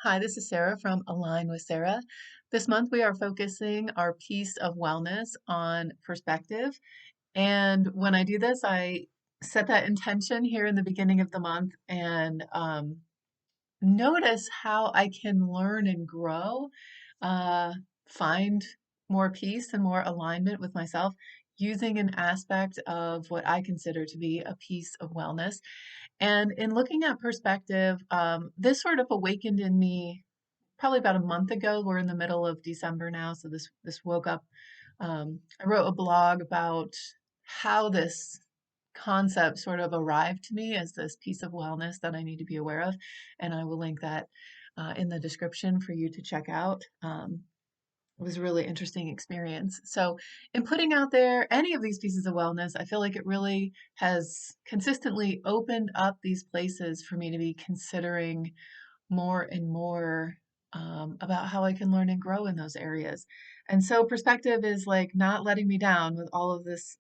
Hi, this is Sarah from Align with Sarah. This month we are focusing our piece of wellness on perspective. And when I do this, I set that intention here in the beginning of the month and notice how I can learn and grow, uh, find more peace and more alignment with myself using an aspect of what I consider to be a piece of wellness. And in looking at perspective, this sort of awakened in me probably about a month ago. We're in the middle of December now, so this woke up. I wrote a blog about how this concept sort of arrived to me as this piece of wellness that I need to be aware of, and I will link that in the description for you to check out. It was a really interesting experience. So, in putting out there any of these pieces of wellness, I feel like it really has consistently opened up these places for me to be considering more and more about how I can learn and grow in those areas. And so perspective is like not letting me down with all of this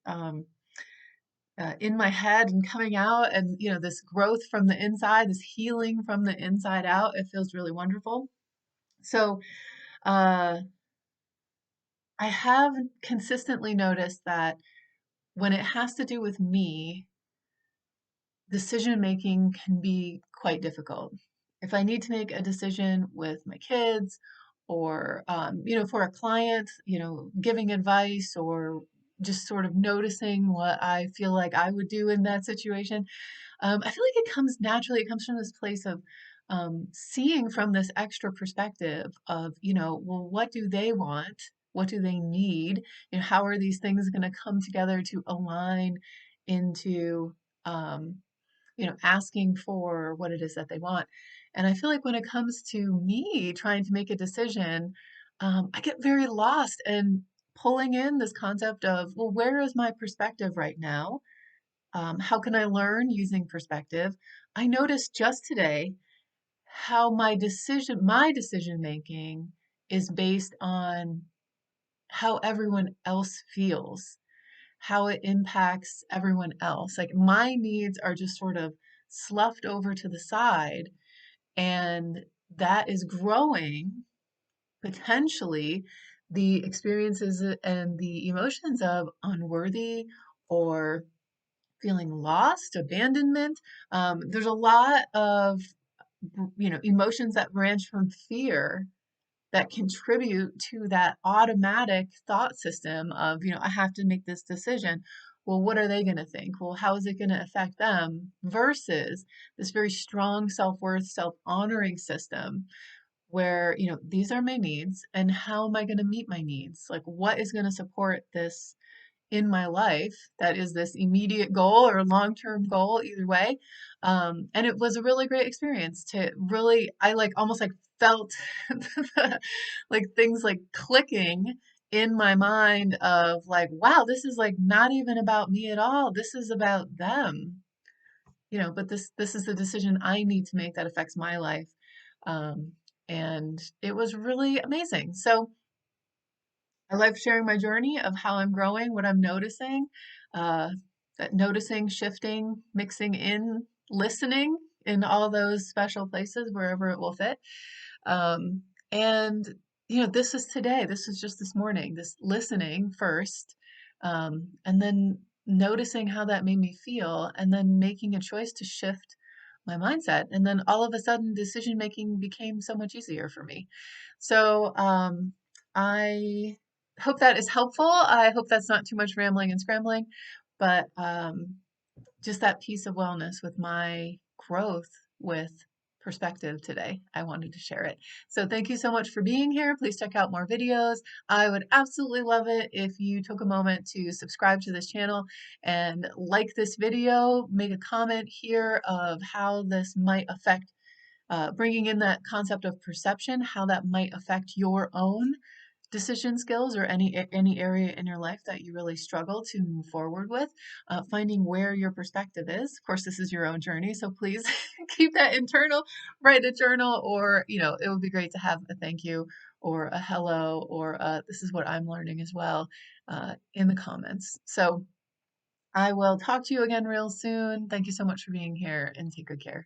in my head and coming out, and this growth from the inside, this healing from the inside out. It feels really wonderful. So uh, I have consistently noticed that when it has to do with me, decision making can be quite difficult. If I need to make a decision with my kids or, for a client, giving advice or just sort of noticing what I feel like I would do in that situation, I feel like it comes naturally. It comes from this place of seeing from this extra perspective of, well, what do they want? What do they need? How are these things going to come together to align into, um, asking for what it is that they want. And I feel like when it comes to me trying to make a decision, I get very lost and pulling in this concept of, well, where is my perspective right now? How can I learn using perspective? I noticed just today how my decision making is based on how everyone else feels, how it impacts everyone else. Like my needs are just sort of sloughed over to the side, and that is growing potentially the experiences and the emotions of unworthy or feeling lost, abandonment. There's a lot of emotions that branch from fear that contribute to that automatic thought system of, I have to make this decision. Well, what are they going to think? Well, how is it going to affect them? Versus this very strong self worth, self honoring system where, these are my needs and how am I going to meet my needs? Like, what is going to support this in my life that is this immediate goal or long-term goal, either way. And it was a really great experience to really, I like almost like felt like things like clicking in my mind of like, wow, this is like not even about me at all. This is about them, but this is the decision I need to make that affects my life. Um, and it was really amazing. So I love sharing my journey of how I'm growing, what I'm noticing, uh, that noticing, shifting, mixing in, listening in all those special places wherever it will fit. And this is today. This is just this morning. This listening first, and then noticing how that made me feel, and then making a choice to shift my mindset. And then all of a sudden, decision making became so much easier for me. So I hope that is helpful. I hope that's not too much rambling and scrambling, but just that piece of wellness with my growth with perspective today. I wanted to share it. So thank you so much for being here. Please check out more videos. I would absolutely love it if you took a moment to subscribe to this channel and like this video, make a comment here of how this might affect bringing in that concept of perception, how that might affect your own decision skills or any area in your life that you really struggle to move forward with, finding where your perspective is. Of course, this is your own journey, so please keep that internal, write a journal, or it would be great to have a thank you or a hello or this is what I'm learning as well in the comments. So I will talk to you again real soon. Thank you so much for being here and take good care.